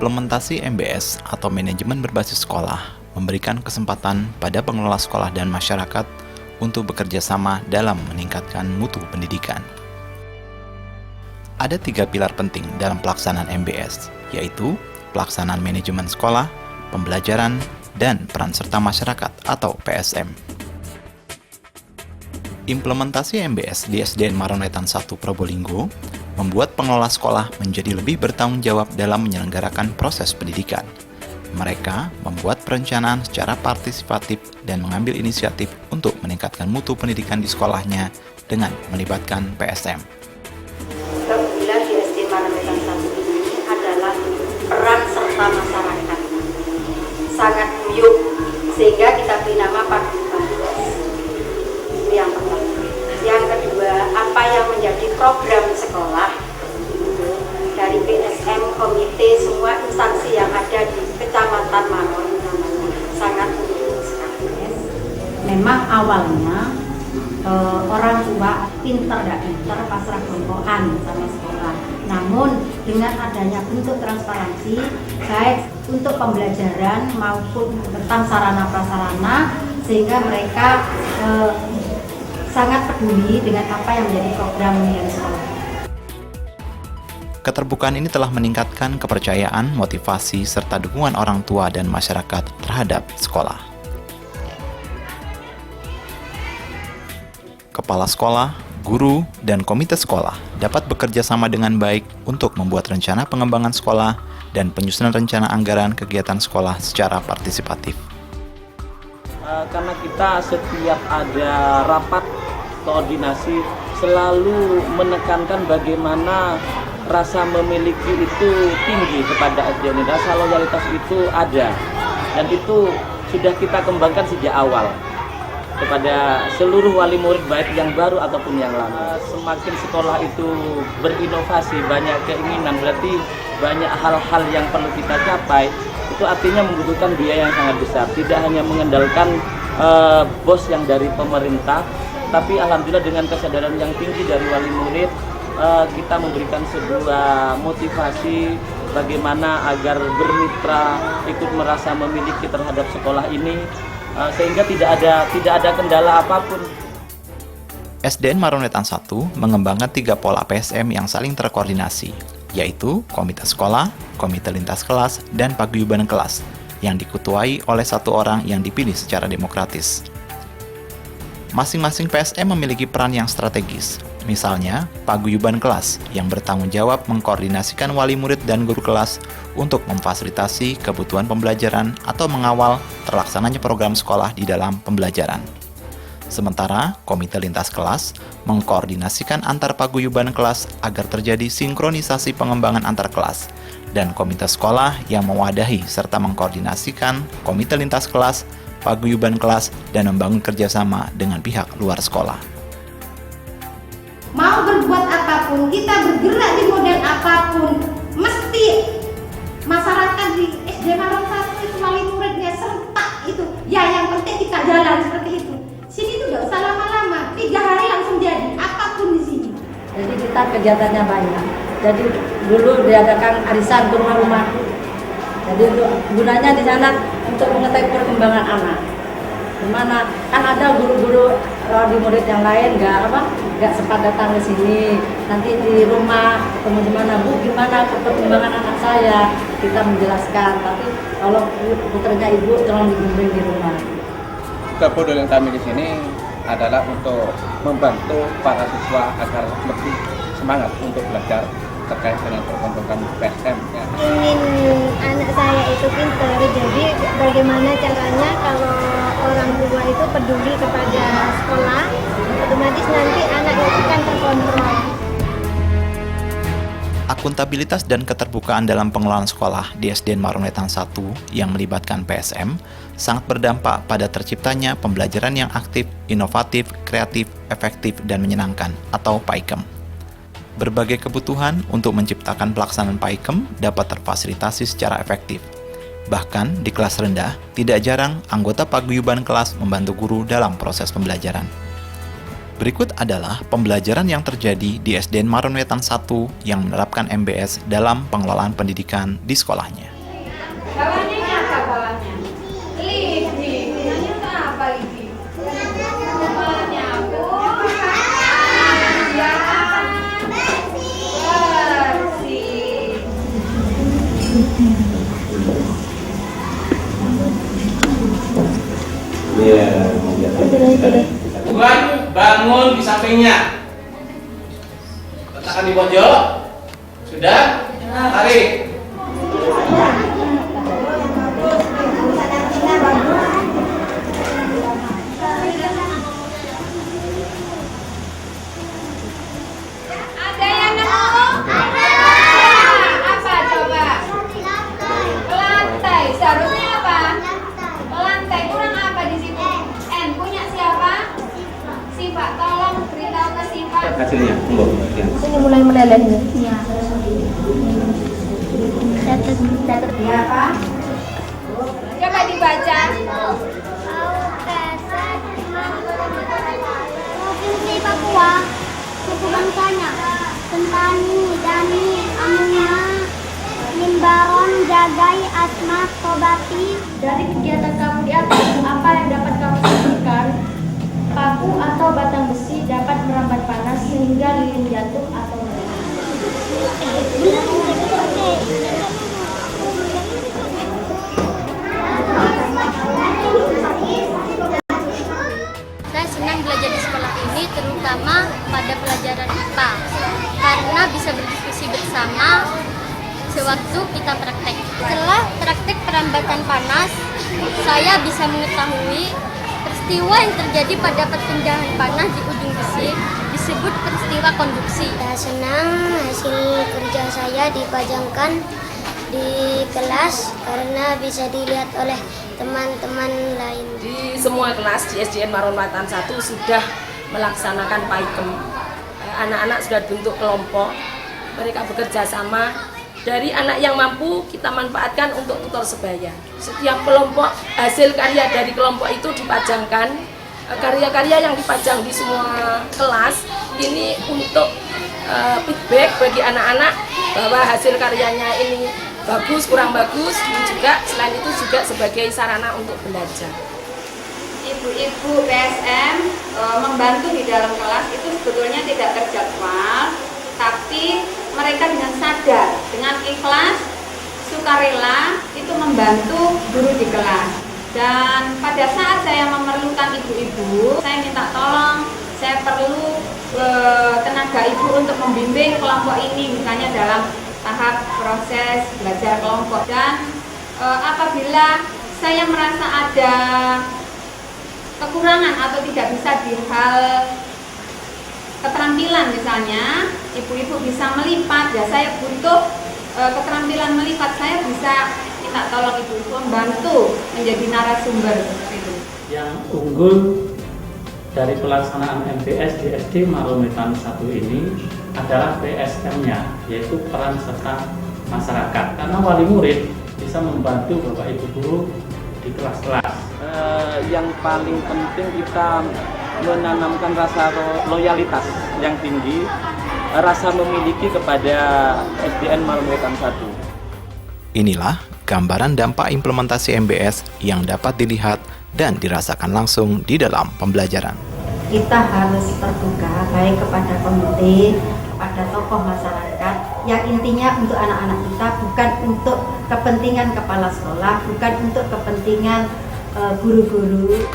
Implementasi MBS atau manajemen berbasis sekolah memberikan kesempatan pada pengelola sekolah dan masyarakat untuk bekerja sama dalam meningkatkan mutu pendidikan. Ada 3 pilar penting dalam pelaksanaan MBS, yaitu pelaksanaan manajemen sekolah, pembelajaran, dan peran serta masyarakat atau PSM. Implementasi MBS di SDN Maronwetan 1 Probolinggo membuat pengelola sekolah menjadi lebih bertanggung jawab dalam menyelenggarakan proses pendidikan. Mereka membuat perencanaan secara partisipatif dan mengambil inisiatif untuk meningkatkan mutu pendidikan di sekolahnya dengan melibatkan PSM. Keunggulan di SDN Maronwetan 1 ini adalah peran serta masyarakat. Sangat guyup, sehingga kita beri nama paguyuban. Itu yang pertama. Yang kedua, apa yang menjadi program sekolah dari PSM, komite, semua instansi yang ada di Kecamatan Maron sangat mendukung sekali. Memang awalnya orang tua pinter tidak pinter pasrah gongkoan sama sekolah. Namun dengan adanya bentuk transparansi baik untuk pembelajaran maupun tentang sarana prasarana, sehingga mereka sangat peduli dengan apa yang menjadi program dari sekolah. Keterbukaan ini telah meningkatkan kepercayaan, motivasi, serta dukungan orang tua dan masyarakat terhadap sekolah. Kepala sekolah, guru, dan komite sekolah dapat bekerja sama dengan baik untuk membuat rencana pengembangan sekolah dan penyusunan rencana anggaran kegiatan sekolah secara partisipatif. Karena kita setiap ada rapat koordinasi selalu menekankan bagaimana rasa memiliki itu tinggi kepada SDN, rasa loyalitas itu ada, dan itu sudah kita kembangkan sejak awal kepada seluruh wali murid baik yang baru ataupun yang lama. Semakin sekolah itu berinovasi, banyak keinginan, berarti banyak hal-hal yang perlu kita capai. Itu artinya membutuhkan biaya yang sangat besar, tidak hanya mengandalkan bos yang dari pemerintah, tapi alhamdulillah dengan kesadaran yang tinggi dari wali murid, kita memberikan sebuah motivasi bagaimana agar bermitra, ikut merasa memiliki terhadap sekolah ini, sehingga tidak ada kendala apapun. SDN Maronwetan 1 mengembangkan 3 pola PSM yang saling terkoordinasi, yaitu komite sekolah, komite lintas kelas, dan paguyuban kelas, yang diketuai oleh 1 orang yang dipilih secara demokratis. Masing-masing PSM memiliki peran yang strategis. Misalnya, paguyuban kelas yang bertanggung jawab mengkoordinasikan wali murid dan guru kelas untuk memfasilitasi kebutuhan pembelajaran atau mengawal terlaksananya program sekolah di dalam pembelajaran. Sementara, komite lintas kelas mengkoordinasikan antar paguyuban kelas agar terjadi sinkronisasi pengembangan antar kelas, dan komite sekolah yang mewadahi serta mengkoordinasikan komite lintas kelas, paguyuban kelas, dan membangun kerjasama dengan pihak luar sekolah. Mau berbuat apapun, kita bergerak di model apapun, mesti masyarakat di SDN Maronwetan 1 itu wali muridnya serentak itu. Ya yang penting kita jalan seperti itu. Sini tuh gak usah lama-lama, 3 hari langsung jadi apapun di sini. Jadi kita kegiatannya banyak. Jadi dulu diadakan arisan ke rumah-rumah. Jadi gunanya di sana untuk mengetahui perkembangan anak. Gimana? Kan ada guru-guru di murid yang lain nggak sempat datang ke sini. Nanti di rumah ketemu di mana, Bu, gimana perkembangan anak saya? Kita menjelaskan. Tapi kalau putranya Ibu tolong dibimbing di rumah. Kepedulian kami di sini adalah untuk membantu para siswa agar lebih semangat untuk belajar terkait dengan program-program PSM. Ingin anak saya itu pintar, jadi bagaimana caranya kalau orang tua itu peduli kepada sekolah, otomatis nanti anaknya itu kan terkontrol. Akuntabilitas dan keterbukaan dalam pengelolaan sekolah di SDN Maronwetan 1 yang melibatkan PSM sangat berdampak pada terciptanya pembelajaran yang aktif, inovatif, kreatif, efektif, dan menyenangkan atau PAIKEM. Berbagai kebutuhan untuk menciptakan pelaksanaan PAIKEM dapat terfasilitasi secara efektif. Bahkan di kelas rendah, tidak jarang anggota paguyuban kelas membantu guru dalam proses pembelajaran. Berikut adalah pembelajaran yang terjadi di SDN Maronwetan 1 yang menerapkan MBS dalam pengelolaan pendidikan di sekolahnya. Tuan, bangun di sampingnya. Letakkan di pojok. Sudah? Tarik. Ada yang nemu? Ada. Apa coba? Lantai. Seharusnya apa? Lantai. Kurang apa di situ? N. Punya siapa? Siva. Tolong beritahu ke Siva. Hasilnya, Ini mulai meleleh nih. Iya. Ya, Pak. Coba dibaca. Provinsi Papua, suku bangsanya, Sentani, Dani, Amuna, Limbaron, Jagai, Asma, Tobati. Dari kegiatan kamu di atas, apa yang dapat kamu simpulkan? Paku atau batang besi dapat merambat panas sehingga lilin jatuh atau meledak. Saya senang belajar di sekolah ini, terutama pada pelajaran IPA, karena bisa berdiskusi bersama sewaktu kita praktek. Setelah praktek perambatan panas, saya bisa mengetahui peristiwa yang terjadi pada perpindahan panas di ujung besi disebut peristiwa konduksi. Saya senang hasil kerja saya dipajangkan di kelas karena bisa dilihat oleh teman-teman lain. Di semua kelas di SDN Marunwatan 1 sudah melaksanakan paikem. Anak-anak sudah bentuk kelompok, mereka bekerja sama. Dari anak yang mampu kita manfaatkan untuk tutor sebaya. Setiap kelompok, hasil karya dari kelompok itu dipajangkan. Karya-karya yang dipajang di semua kelas ini untuk feedback bagi anak-anak bahwa hasil karyanya ini bagus, kurang bagus, dan juga selain itu juga sebagai sarana untuk belajar. Ibu-ibu PSM membantu di dalam kelas itu sebetulnya tidak terjadwal, tapi mereka dengan sadar, dengan ikhlas, sukarela itu membantu guru di kelas. Dan pada saat saya memerlukan ibu-ibu, saya minta tolong, saya perlu tenaga ibu untuk membimbing kelompok ini, misalnya dalam tahap proses belajar kelompok. Dan apabila saya merasa ada kekurangan atau tidak bisa di hal keterampilan, misalnya ibu-ibu bisa melipat, ya saya butuh keterampilan melipat, saya bisa minta tolong ibu-ibu membantu menjadi narasumber seperti itu. Yang unggul dari pelaksanaan MBS di SD Marunwatan 1 ini adalah PSM-nya, yaitu peran serta masyarakat. Karena wali murid bisa membantu Bapak Ibu guru di kelas-kelas. Yang paling penting kita menanamkan rasa loyalitas yang tinggi, rasa memiliki kepada SDN Marunwatan 1. Inilah gambaran dampak implementasi MBS yang dapat dilihat dan dirasakan langsung di dalam pembelajaran. Kita harus terbuka baik kepada komite, kepada tokoh masyarakat, yang intinya untuk anak-anak kita, bukan untuk kepentingan kepala sekolah, bukan untuk kepentingan guru-guru.